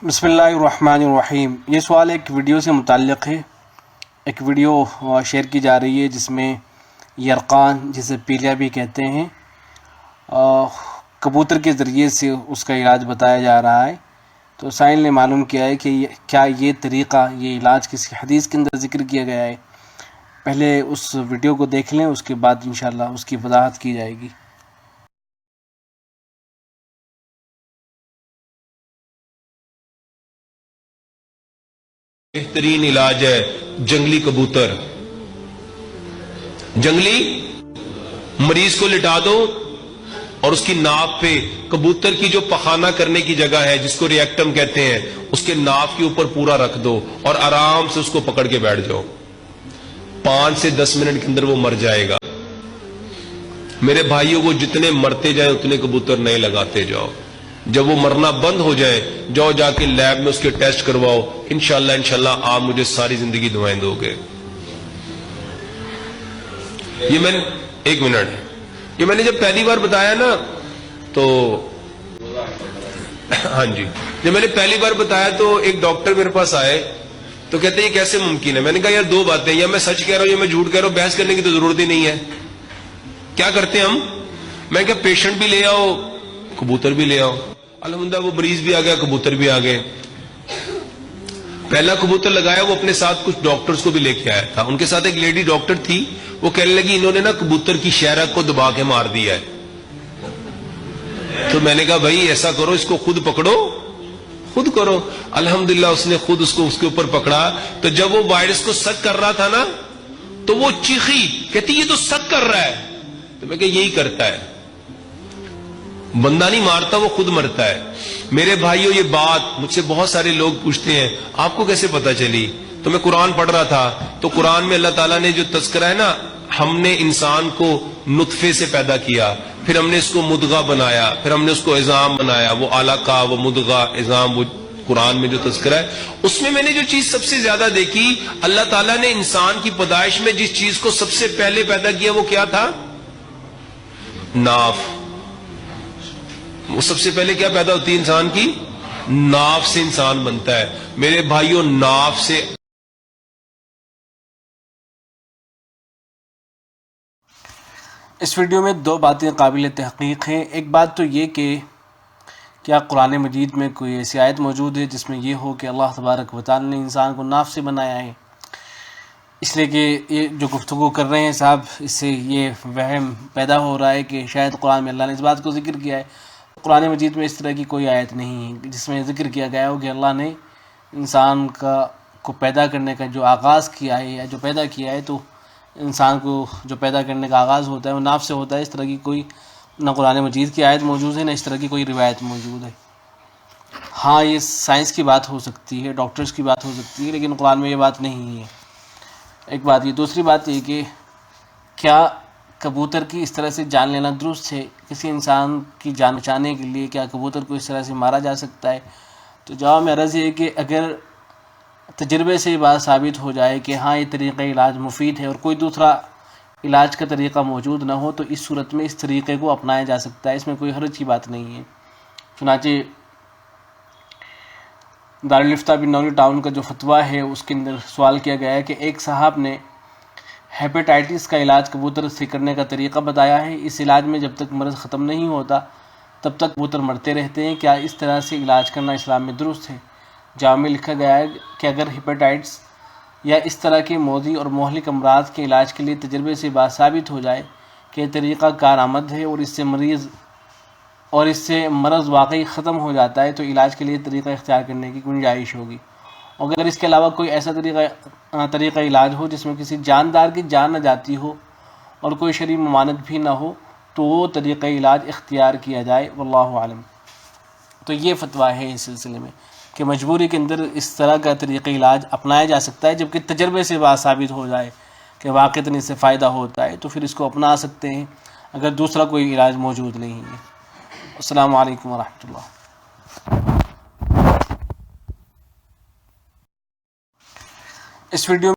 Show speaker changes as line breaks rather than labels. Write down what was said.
بسم اللہ الرحمن الرحیم۔ یہ سوال ایک ویڈیو سے متعلق ہے۔ ایک ویڈیو شیئر کی جا رہی ہے جس میں یرقان، جسے پیلیا بھی کہتے ہیں، کبوتر کے ذریعے سے اس کا علاج بتایا جا رہا ہے۔ تو سائل نے معلوم کیا ہے کہ کیا یہ طریقہ، یہ علاج کسی حدیث کے اندر ذکر کیا گیا ہے۔ پہلے اس ویڈیو کو دیکھ لیں، اس کے بعد انشاءاللہ اس کی وضاحت کی جائے گی۔
بہترین علاج ہے جنگلی کبوتر۔ جنگلی مریض کو لٹا دو اور اس کی ناف پہ کبوتر کی جو پخانہ کرنے کی جگہ ہے، جس کو ریکٹم کہتے ہیں، اس کے ناف کے اوپر پورا رکھ دو اور آرام سے اس کو پکڑ کے بیٹھ جاؤ۔ 5 سے 10 منٹ کے اندر وہ مر جائے گا۔ میرے بھائیوں کو جتنے مرتے جائیں اتنے کبوتر نئے لگاتے جاؤ۔ جب وہ مرنا بند ہو جائے، جاؤ جا کے لیب میں اس کے ٹیسٹ کرواؤ۔ انشاءاللہ آپ مجھے ساری زندگی دعائیں دو گے۔ یہ میں نے جب پہلی بار بتایا نا، تو ہاں جی، جب میں نے پہلی بار بتایا تو ایک ڈاکٹر میرے پاس آئے تو کہتے ہیں یہ کیسے ممکن ہے؟ میں نے کہا یار 2 باتیں، یا میں سچ کہہ رہا ہوں یا میں جھوٹ کہہ رہا ہوں، بحث کرنے کی تو ضرورت ہی نہیں ہے۔ کیا کرتے ہیں ہم؟ میں کہا پیشنٹ بھی لے آؤ، کبوتر بھی لے آؤ۔ الحمدللہ وہ مریض بھی آ گیا، کبوتر بھی آ گئے۔ پہلا کبوتر لگایا، وہ اپنے ساتھ کچھ ڈاکٹرز کو بھی لے کے آیا تھا۔ ان کے ساتھ ایک لیڈی ڈاکٹر تھی، وہ کہنے لگی انہوں نے نا کبوتر کی شہرک کو دبا کے مار دیا ہے۔ تو میں نے کہا بھائی ایسا کرو، اس کو خود پکڑو، خود کرو۔ الحمدللہ اس نے خود اس کو اس کے اوپر پکڑا، تو جب وہ وائرس کو سک کر رہا تھا نا، تو وہ چیخی، کہتی یہ تو سک کر رہا ہے۔ تو میں کہا یہی کرتا ہے، بندہ نہیں مارتا، وہ خود مرتا ہے۔ میرے بھائیوں یہ بات مجھ سے بہت سارے لوگ پوچھتے ہیں آپ کو کیسے پتا چلی؟ تو میں قرآن پڑھ رہا تھا، تو قرآن میں اللہ تعالیٰ نے جو تذکرہ ہے نا، ہم نے انسان کو نطفے سے پیدا کیا، پھر ہم نے اس کو مدغہ بنایا، پھر ہم نے اس کو عظام بنایا، وہ علقہ، وہ مدغہ، عظام، وہ قرآن میں جو تذکرہ ہے، اس میں نے جو چیز سب سے زیادہ دیکھی، اللہ تعالیٰ نے انسان کی پیدائش میں جس چیز کو سب سے پہلے پیدا کیا وہ کیا تھا؟ ناف۔ وہ سب سے پہلے کیا پیدا ہوتی ہے انسان کی؟ ناف سے انسان بنتا ہے۔ میرے بھائیوں ناف سے
اس ویڈیو میں 2 باتیں قابل تحقیق ہیں۔ ایک بات تو یہ کہ کیا قرآن مجید میں کوئی ایسی آیت موجود ہے جس میں یہ ہو کہ اللہ تبارک و تعالی نے انسان کو ناف سے بنایا ہے؟ اس لیے کہ یہ جو گفتگو کر رہے ہیں صاحب، اس سے یہ وہم پیدا ہو رہا ہے کہ شاید قرآن میں اللہ نے اس بات کو ذکر کیا ہے۔ قرآن مجید میں اس طرح کی کوئی آیت نہیں ہے جس میں ذکر کیا گیا ہو کہ اللہ نے انسان کو پیدا کرنے کا جو آغاز کیا ہے یا جو پیدا کیا ہے، تو انسان کو جو پیدا کرنے کا آغاز ہوتا ہے وہ ناف سے ہوتا ہے۔ اس طرح کی کوئی نہ قرآن مجید کی آیت موجود ہے، نہ اس طرح کی کوئی روایت موجود ہے۔ ہاں یہ سائنس کی بات ہو سکتی ہے، ڈاکٹرز کی بات ہو سکتی ہے، لیکن قرآن میں یہ بات نہیں ہے۔ ایک بات یہ۔ دوسری بات یہ کہ کیا کبوتر کی اس طرح سے جان لینا درست ہے؟ کسی انسان کی جان بچانے کے لیے کیا کبوتر کو اس طرح سے مارا جا سکتا ہے؟ تو جواب میں عرض یہ ہے کہ اگر تجربے سے یہ بات ثابت ہو جائے کہ ہاں یہ طریقہ علاج مفید ہے اور کوئی دوسرا علاج کا طریقہ موجود نہ ہو، تو اس صورت میں اس طریقے کو اپنایا جا سکتا ہے، اس میں کوئی حرج کی بات نہیں ہے۔ چنانچہ دارالفتہ بنوری ٹاؤن کا جو فتویٰ ہے اس کے اندر سوال کیا گیا ہے کہ ایک صاحب نے ہیپیٹائٹس کا علاج کبوتر سے کرنے کا طریقہ بتایا ہے۔ اس علاج میں جب تک مرض ختم نہیں ہوتا تب تک کبوتر مرتے رہتے ہیں، کیا اس طرح سے علاج کرنا اسلام میں درست ہے؟ جواب میں لکھا گیا ہے کہ اگر ہیپیٹائٹس یا اس طرح کے موذی اور مہلک امراض کے علاج کے لیے تجربے سے بات ثابت ہو جائے کہ یہ طریقہ کارآمد ہے اور اس سے مرض واقعی ختم ہو جاتا ہے، تو علاج کے لیے طریقہ اختیار کرنے کی گنجائش ہوگی۔ اگر اس کے علاوہ کوئی ایسا طریقہ علاج ہو جس میں کسی جاندار کی جان نہ جاتی ہو اور کوئی شرعی ممانعت بھی نہ ہو، تو وہ طریقہ علاج اختیار کیا جائے، واللہ اعلم۔ تو یہ فتویٰ ہے اس سلسلے میں کہ مجبوری کے اندر اس طرح کا طریقہ علاج اپنایا جا سکتا ہے، جبکہ تجربے سے بات ثابت ہو جائے کہ واقعتاً اس سے فائدہ ہوتا ہے، تو پھر اس کو اپنا سکتے ہیں اگر دوسرا کوئی علاج موجود نہیں ہے۔ السلام علیکم ورحمۃ اللہ۔ اس ویڈیو